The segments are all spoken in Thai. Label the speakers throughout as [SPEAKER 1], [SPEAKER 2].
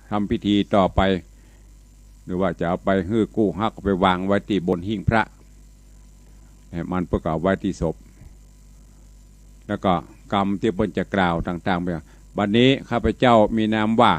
[SPEAKER 1] ทำพิธีต่อไปหรือว่าจะเอาไปฮื้อกู้ฮักไปวางไว้ที่บนหิ้งพระมันประกอบไว้ที่ศพแล้วก็กรรมที่เพิ่นจะกล่าวต่างๆไปบัดนี้ข้าพเจ้ามีนามว่า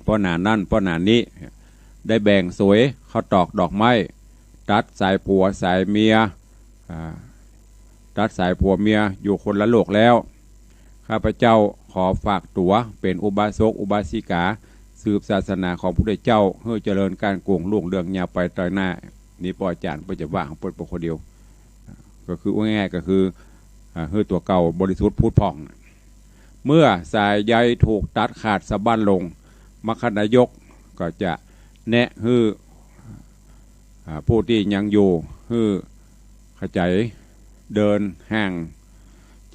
[SPEAKER 1] พ่อหนานั่นพ่อหนานี้ได้แบ่งสวยเขาตอกดอกไม้ตัดสายผัวสายเมียตัดสายผัวเมียอยู่คนละโลกแล้วข้าพเจ้าขอฝากตัวเป็นอุบาสกอุบาสิกาสืบศาสนาของพระพุทธเจ้าเพื่อเจริญการโกงล่วงเรื่องยาวไปต่อหน้านี้ปออาจารย์เพื่อจะว่าของเปิดปกคนเดียวก็คือง่ายๆก็คือเพื่อตัวเก่าบริสุทธิ์พุทธผ่องเมื่อสายใยถูกตัดขาดสะบั้นลงมคณายกก็จะแนะฮือผู้ที่ยังอยู่ฮือขจายเดินห่าง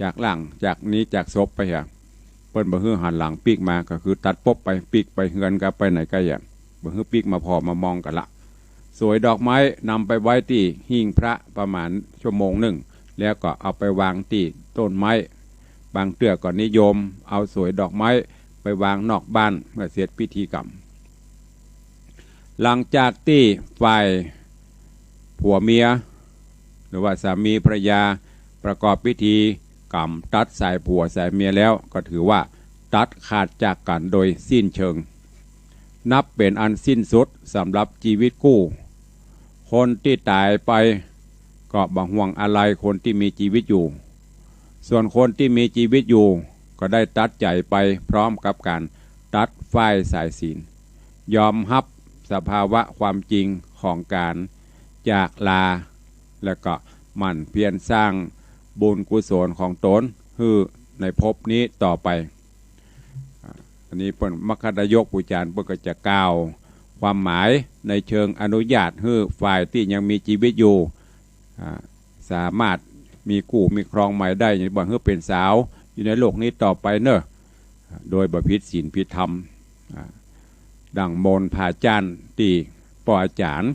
[SPEAKER 1] จากหลังจากนี้จากศพไปฮะเปิ้นบ่ฮือหันหลังปีกมาก็คือตัดปบไปปีกไปเฮือนกับไปไหนก็อย่างบ่ฮือปีกมาพอมามองกันละสวยดอกไม้นำไปไว้ที่หิ้งพระประมาณชั่วโมงหนึ่งแล้วก็เอาไปวางที่ต้นไม้บางเตื้อก็นิยมเอาสวยดอกไม้ไปวางนอกบ้านเมื่อเสร็จพิธีกรรมหลังจากที่ฝ่ายผัวเมียหรือว่าสามีภรรยาประกอบพิธีกรรมตัดสายผัวสายเมียแล้วก็ถือว่าตัดขาดจากกันโดยสิ้นเชิงนับเป็นอันสิ้นสุดสำหรับชีวิตคู่คนที่ตายไปก็บ่ห่วงอะไรคนที่มีชีวิตอยู่ส่วนคนที่มีชีวิตอยู่ก็ได้ตัดใจไปพร้อมกับการตัดฝ้ายสายศีลยอมรับสภาวะความจริงของการจากลาและก็หมั่นเพียรสร้างบุญกุศลของตนคือในภพนี้ต่อไปอันนี้เป็นมคณายกปุจารย์เพื่อจะกล่าวความหมายในเชิงอนุญาตให้ฝ่ายที่ยังมีชีวิตอยู่สามารถมีกู้มีครองใหม่ได้อย่างบอกให้เป็นสาวอยู่ในโลกนี้ต่อไปเนอะโดยประพฤติศีลพิธรรมดังมนพาจานตีปออาจารย์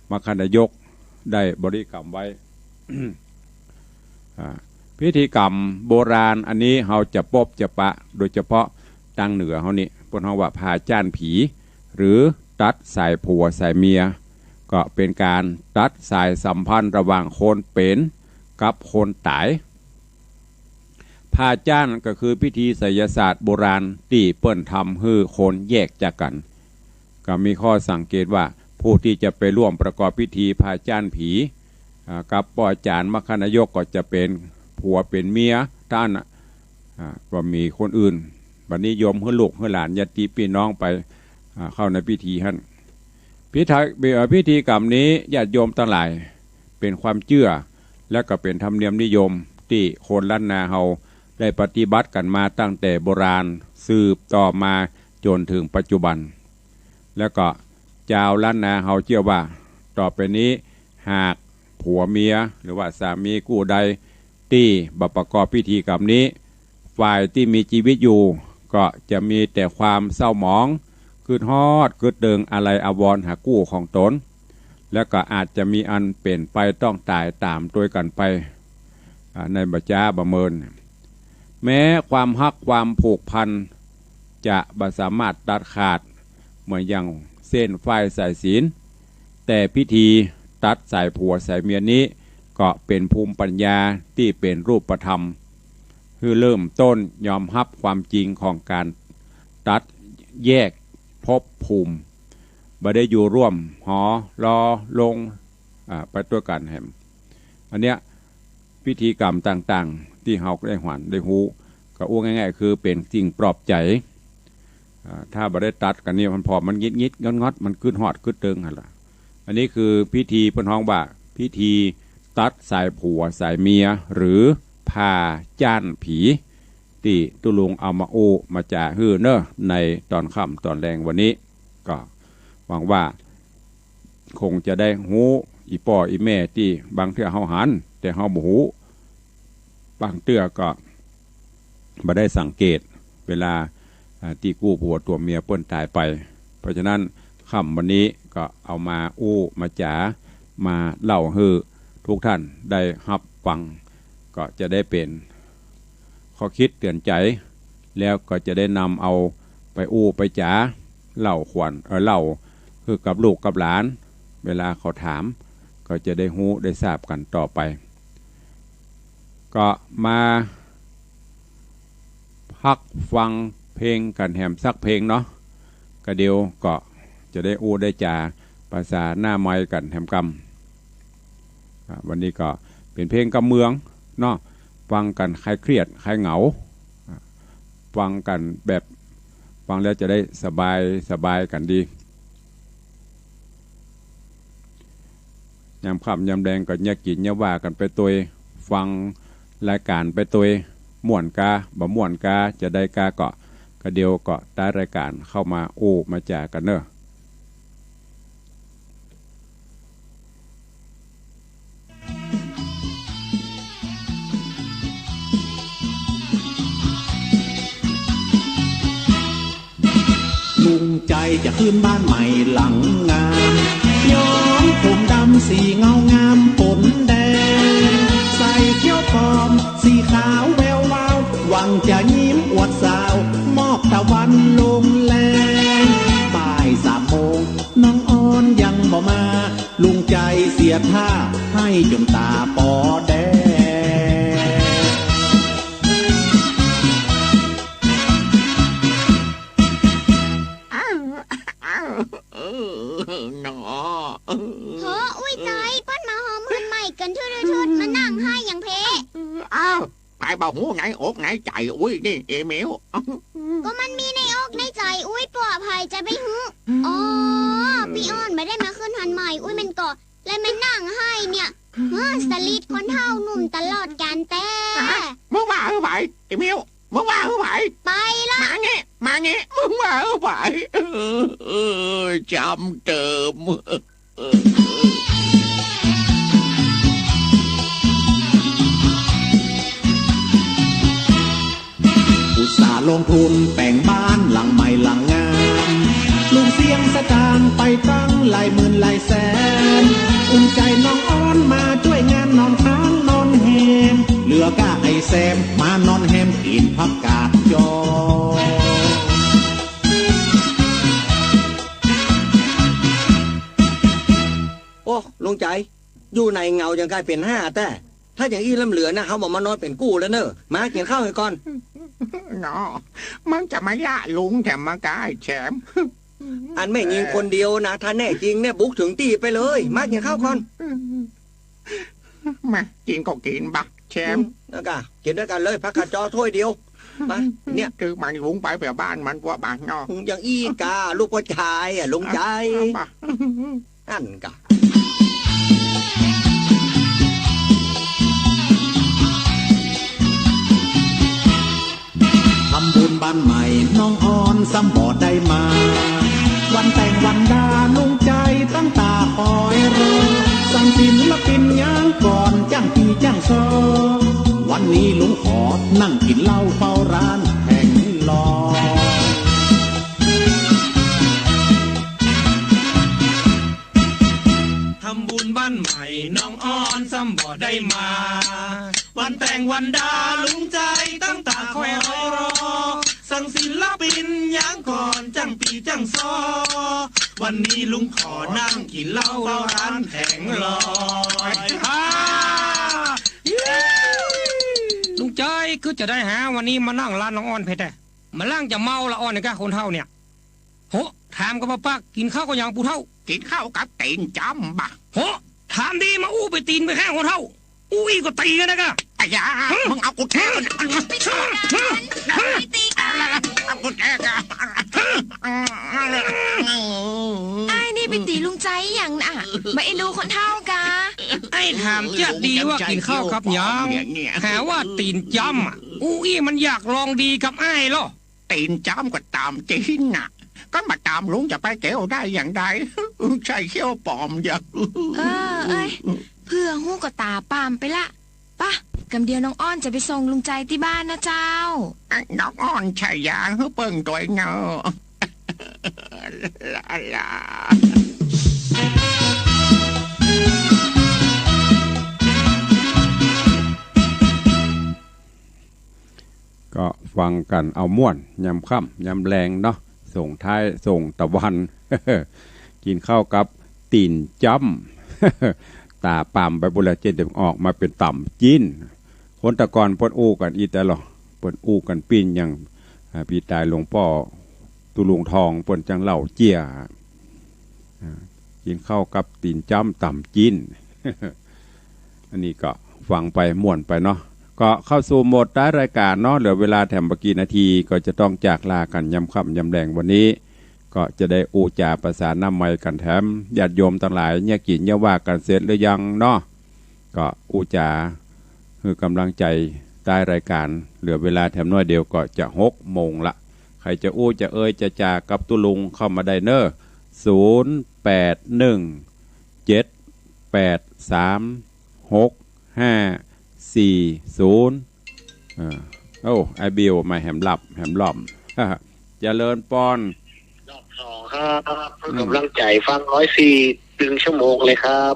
[SPEAKER 1] มคณายกได้บริกรรมไว้ พิธีกรรมโบราณอันนี้เราจะพบจะปะโดยเฉพาะทางเหนือเขานี่พวกเราว่าพาจ้านผีหรือตัดสายผัวสายเมียก็เป็นการตัดสายสัมพันธ์ระหว่างคนเป็นกับคนตายพาจ้านก็คือพิธีไสยศาสตร์โบราณที่เปิ้นทำให้คนแยกจากกันก็มีข้อสังเกตว่าผู้ที่จะไปร่วมประกอบพิธีพาจ้านผีกับปออาจารย์มคณายกก็จะเป็นผัวเป็นเมียท่านก็มีคนอื่นบัดนี้โยมให้ลูกให้หลานญาติพี่น้องไปเข้าในพิธีฮั่นพิธีกรรมนี้ญาติโยมทั้งหลายเป็นความเชื่อและก็เป็นธรรมเนียมนิยมที่คนล้านนาเฮาได้ปฏิบัติกันมาตั้งแต่โบราณสืบต่อมาจนถึงปัจจุบันแล้วก็ชาวล้านนาเฮาเชื่อว่าต่อไปนี้หากผัวเมียหรือว่าสามีคู่ใดที่ประกอบพิธีกรรมนี้ฝ่ายที่มีชีวิตอยู่ก็จะมีแต่ความเศร้าหมองคืดฮอดคืดเดิงอะไรอาวรหากู้ของตนแล้วก็อาจจะมีอันเปลี่ยนไปต้องตายตามตัวกันไปในบัจจาบะเมินแม้ความฮักความผูกพันจะบ่สามารถตัดขาดเหมือนอย่างเส้นฝ้ายสายศีลแต่พิธีตัดสายผัวสายเมียนี้ก็เป็นภูมิปัญญาที่เป็นรูปธรรมคือเริ่มต้นยอมรับความจริงของการตัดแยกภพภูมิบ่ได้อยู่ร่วมหอรอลงไปตัวกันแหมอันเนี้ยพิธีกรรมต่างๆที่เฮาได้หวนได้ฮู้ก็อ้วง่ายๆคือเป็นสิ่งปลอบใจถ้าบ่ได้ตัดกันนี่มันพอมันงิดๆงอดๆมันขึ้นฮอดขึ้นเติงหั่นล่ะอันนี้คือพิธีเพิ่นฮ้องว่าพิธีตัดสายผัวสายเมียหรือพาจ้านผีที่ตุลุงเอามาโอมาจ่าฮื้อเนอะในตอนค่ำตอนแรงวันนี้ก็หวังว่าคงจะได้ฮู้อีป่ออีแม่ที่บางเทื่อเฮาหันแต่เฮาบ่ฮู้บางเทื่อก็บ่ได้สังเกตเวลาที่กู้ผัวตัวเมียเปิ้นตายไปเพราะฉะนั้นค่ำวันนี้ก็เอามาอู้มาจ๋ามาเล่าให้ทุกท่านได้รับฟังก็จะได้เป็นข้อคิดเตือนใจแล้วก็จะได้นำเอา ไปอู้ไปจ๋าเล่าขวัญเล่าคือกับลูกกับหลานเวลาเขาถามก็จะได้ฮู้ได้ทราบกันต่อไปก็มาพักฟังเพลงกันแหมสักเพลงเนาะก็เดียวก็จะได้อู้ได้จ่าภาษาหน้าไม้กันแหมกำวันนี้ก็เป็นเพลงกำเมืองเนาะฟังกันใครเครียดใครเหงาฟังกันแบบฟังแล้วจะได้สบายกันดียามค่ำยามแดงก็อย่ากินอย่าว่ากันไปตัวฟังรายการไปตัวม่วนกาบ่ม่วนกาจะได้กาเกาะกระเดียวเกาะได้รายการเข้ามาอู้มาจ่ากันเนอะ
[SPEAKER 2] ลุงใจจะขึ้นบ้านใหม่หลังงามย้อมผมดำสีเงางามปนแดงใส่เขี้ยวปลอมสีขาวแวววาวหวังจะยิ้มอวดสาวมอบตะวันลงแลงบ่าย3 โมงน้องอ่อนยังบ่มาลุงใจเสียท่าให้จนตาปอแดง
[SPEAKER 3] หนอ
[SPEAKER 4] เฮ้ออุ้ยตายปั้นมาหอมเพื่อนใหม่กันทื่อๆมานั่งให้อย่างเพ
[SPEAKER 3] อ้าวไปบ่หูไหนอกไหนใจอุ้ยนี่เอเมล
[SPEAKER 4] ก็มันมีในอกในใจอุ้ยปลอดภัยจะไปหื้ออ๋อพี่อ้อนไม่ได้มาขึ้นหันใหม่อุ้ยมันก็เลยมานั่งให้เนี่ยสลิดคนเท่าหนุ่มตลอดการแต่
[SPEAKER 3] มึงว่าเออไปเอเมลมึงว่าเออไป
[SPEAKER 4] ละ
[SPEAKER 3] มาเงี้มึงว่าเออไปจำเติม
[SPEAKER 2] อุตส่าห์ลงทุนแปลงบ้านหลังใหม่หลังงามลุงเสียงสตางค์ไปตั้งหลายหมื่นหลายแสนอุ่นใจน้องอ้อนมาช่วยงานนอนค้างนอนแฮมเหลือก้าไอแซมมานอนแฮมกินผักกาดจอ
[SPEAKER 5] โอ้ลุงใจอยู่ในเงายังกลายเป็น5แต่ถ้าอย่างอี้ลำเหลือนะเขาบอกมานอนเป็นกู้แล้วเนอะมากินข้าวให้ก่อน
[SPEAKER 3] เนาะมันจะมาย่าลุงแถมมากายแฉม
[SPEAKER 5] อันไม่ยิงคนเดียวนะถ้าแน่จริงเนี่ยบุกถึงตีไปเลยมากินข้าวก่อน
[SPEAKER 3] มากินก็กินบักแชม
[SPEAKER 5] นะกะกินด้วยกันเลยพักกาจอถ้วยเดียวมาเนี่ย
[SPEAKER 3] คือมันลุงไปแบบบ้านมันว่าบ้านเนาะ
[SPEAKER 5] อย่างอี้กาลูกพ่อชายอ่ะลุงใจนั่นกะทำบุญบ้านใหม่น้องอ่อนซ้ำบ่ได้มาวันแต่งวันดาลุงใจตั้งตาคอยรอสั่งศิลปินย่างก่อนจ้างปีจ้างซอวันนี้ลุงขอนั่งกินเหล้าเฝ้าร้านแห่งรอ
[SPEAKER 2] ทำบุญบ้านใหม่น้องอ่อนซ้ำบ่ได้มาวันแต่งวันดาลุงใจตั้งตาคอยรอสั่งศิลปินย่างก่อนจังปีจังซอวันนี้ลุงขอนั่งกินเหล้าเฝ้าร้านแผงลอย
[SPEAKER 6] ลุงใจคือจะได้หาวันนี้มานั่งร้านน้องอ้อนเพชรแต่มาล่างจะเมาละอ้อนในก้าคนเท่าเนี่ยโหถามกับป้ากินข้าวก็ยังปูเท่า
[SPEAKER 3] กินข้าวกับตีนจำบัก
[SPEAKER 6] โหถามดีมาอู้ไปตีนไปแค่คนเท่าอู้อีก็ตีกันนะกะ
[SPEAKER 3] ไอ้ยามึงเอากูแท้
[SPEAKER 4] ไม่ตีกันไม่ตีกัน
[SPEAKER 3] เอากูแท้กัน
[SPEAKER 7] ไอ้นี่ไปตีลุงใจอย่างน่ะมาเอ็นดูคนเท่ากะ
[SPEAKER 6] ไอ้ถามจะดีว่ากินข้าวกับยังหาว่าตีนจำอู้อีมันอยากลองดีกับไอ้หรอ
[SPEAKER 3] ตีนจำก็ตามจริงน่ะก็มาตามลุงจะไปเก๋วได้อย่างไรใช่เขี้ยวปอมอย่าง
[SPEAKER 7] เอ้ยเพื่อหู้ก็ตาปามไปละป่ะกำเดียวน้องอ้อนจะไปส่งลุงใจที่บ้านนะเจ้า
[SPEAKER 3] น้องอ้อนใช่ยางเปิ้งตัวเงาลา
[SPEAKER 1] ก็ ก็ฟังกันเอาม่วนยำค่ำยำแรงเนาะส่งท้ายส่งตะวัน กินข้าวกับตีนจ้ำ ตาป่ำไปบุรเจนออกมาเป็นต่ำจิ้นคนตะกอนปนอู้กันอีแต่หรอปนอู้กันปีนอย่างพี่ตายหลวงพ่อตุลุงทองปนจังเหล่าเจียกินข้าวกับตีนจ้ำต่ำจิ้น อันนี้ก็ฟังไปม่วนไปเนาะก็เข้าสู่โหมดท้ายรายการเนาะเหลือเวลาแถมกี่นาทีก็จะต้องจากลากันยำค่ำยำแรงวันนี้ก็จะได้อูจาประสานน้ำไม้กันแถมญาติโยมทั้งหลายเนี่ยกินเนี่ยว่ากันเสร็จหรือยังเนาะก็อูจาคือกำลังใจใต้รายการเหลือเวลาแถมน้อยเดียวก็จะ6 โมงละใครจะอู้จะเอ่ยจะจากับตุลุงเข้ามาได้เนอ0817836540โอ้ไอบิวมาแหมหลับแหมหล่อม เจริญปอน
[SPEAKER 8] รอบ2ครับเพื่อกำลังใจฟัง104 1 ชั่วโมงเลยครับ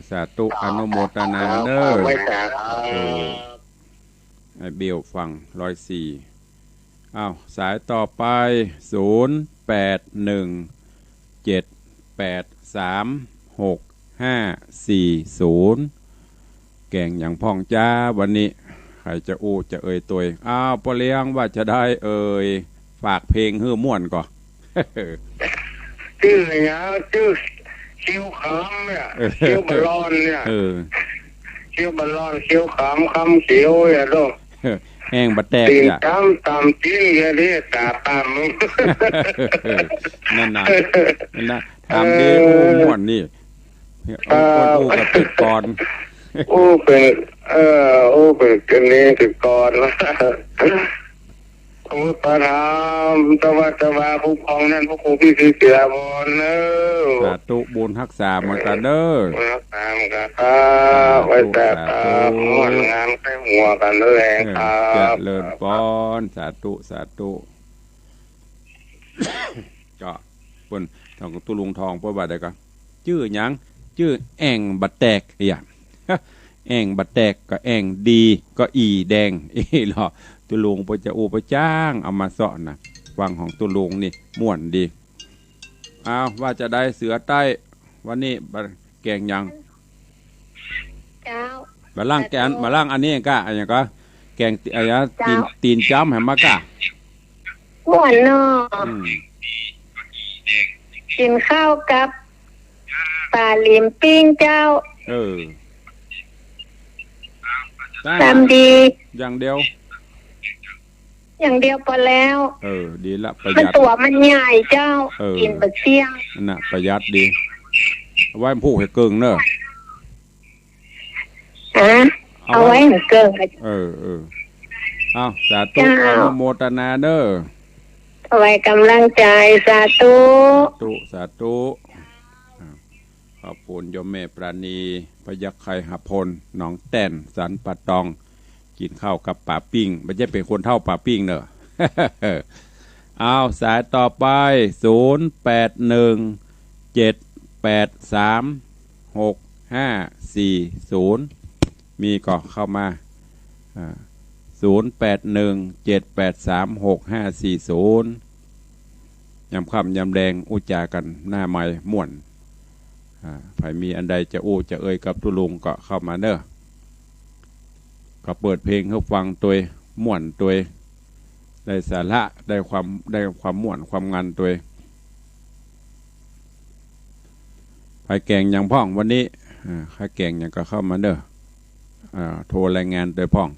[SPEAKER 1] สาธุอนุโมทนาเนอ
[SPEAKER 8] ไว้สาครับ
[SPEAKER 1] ไอบิวฟัง104อ้าวสายต่อไป0817836540แก่งอย่างพ่องจ้าวันนี้ใครจะอู้จะเอ่ยตัวอ้าวปอเลี้ยงว่าจะได้เอ่ยฝากเพลงฮื้อม่วนก่อน
[SPEAKER 8] ชื่ออะไรนะชื่อคิวขำเนี่ยคิวบอลลอนเนี่ยคิวบอลลอนคิวขำคำเขียวเนี่ยลูก
[SPEAKER 1] แห้งบัดแตก
[SPEAKER 8] ตีนจ้ำตำจิ้นเรียกตาตำ
[SPEAKER 1] นั่นนะทำดีอู้ม่วนนี่อู้กับติดก่อน
[SPEAKER 8] อู้เป็นกันนี้ติดก่อนครูประธานตะวันผู้ปองนั่นผู้ครูพี่สีเสียบนเนอ
[SPEAKER 1] สาธุบุญรักษามากันเด้อ
[SPEAKER 8] รักษามากันครับไว้แต่ครับม่วนงานใกล้หัวกันเลยครับ
[SPEAKER 1] เจริญพรสาธุก็เปิ้นทางตุลุงทองเพราะว่าได้ก็ชื่อหยังชื่อแอ่งบัดแตกอย่างแอ่งบัดแตกก็แอ่งดีก็อีแดงหรอตุลุงปจะอูปจ้างเอามาสอนนะฟังของตุลุงนี่ม่วนดีอ้าวว่าจะได้เสือใต้วันนี้แกงยังมาล่างแกนมาล่างอันนี้ก็อันนี้ก็แกงอะไรตีนจ้ำแหมมากะ
[SPEAKER 9] ม่วนเนาะกินข้าวกับปลาลิมปิ้งเจ้าทำดี
[SPEAKER 1] อย่างเดียว
[SPEAKER 9] พอแล้ว
[SPEAKER 1] ดีละประหยัด
[SPEAKER 9] มันตัวมันใหญ่เจ้ากินบะเชียง
[SPEAKER 1] น่ะประหยัดดีไว้ผู้ให้เกิงเนอะ
[SPEAKER 9] เอาไว้ให้เกิง
[SPEAKER 1] เอาสาธุอนุโมทนาเนอะ
[SPEAKER 9] เอาไว้กำลังใจสาธุ
[SPEAKER 1] ขอบคุณโยมแม่ปราณีพยัคฆ์ไคหพลหนองแต้นสันปะตองกินข้าวกับป่าปิ้งไม่ใช่เป็นคนเท่าป่าปิ้งเนอะ เอาสายต่อไป0817836540มีก็เข้ามา0817836540ยำค่ำยำแดงอุจากันหน้าไม้ม่วนใครมีอันใดจะอู้จะเอ่ยกับตุลุงก็เข้ามาเนอะก็เปิดเพลงให้ฟังตัวม่วนตัวได้สาระได้ความม่วนความงานตัวใครแกงอย่างพ่องวันนี้ใครแกงอย่างก็เข้ามาเนอะโทรรายงานโดยพ่อง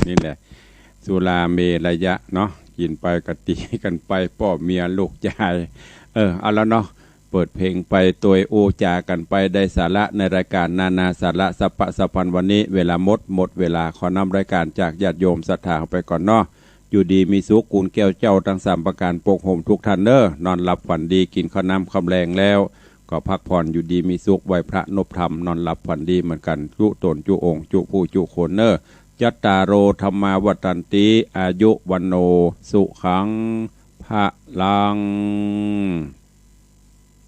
[SPEAKER 1] นี่แหละสุราเมรยะเนาะกินไปกตีกันไปพ่อเมียลูกยายเอาแล้วเนาะเปิดเพลงไปตัวโอจากันไปได้สาระในรายการนานาสาระสัพพะสัพพันวันนี้เวลาหมดเวลาขอนำรายการจากญาติโยมศรัทธาไปก่อนเนาะอยู่ดีมีสุขกุลแก้วเจ้าทั้ง3ประการปกห่มทุกท่านเน้อนอนหลับฝันดีกินข้าวน้ำคำแรงแล้วก็พักผ่อนอยู่ดีมีสุขไหวพระนพธรรมนอนหลับฝันดีเหมือนกันจุตนจุองค์จุผู้จุโคนเนอจัตตาโรธรรมาวัฏันติอายุวันโนสุขังพะลัง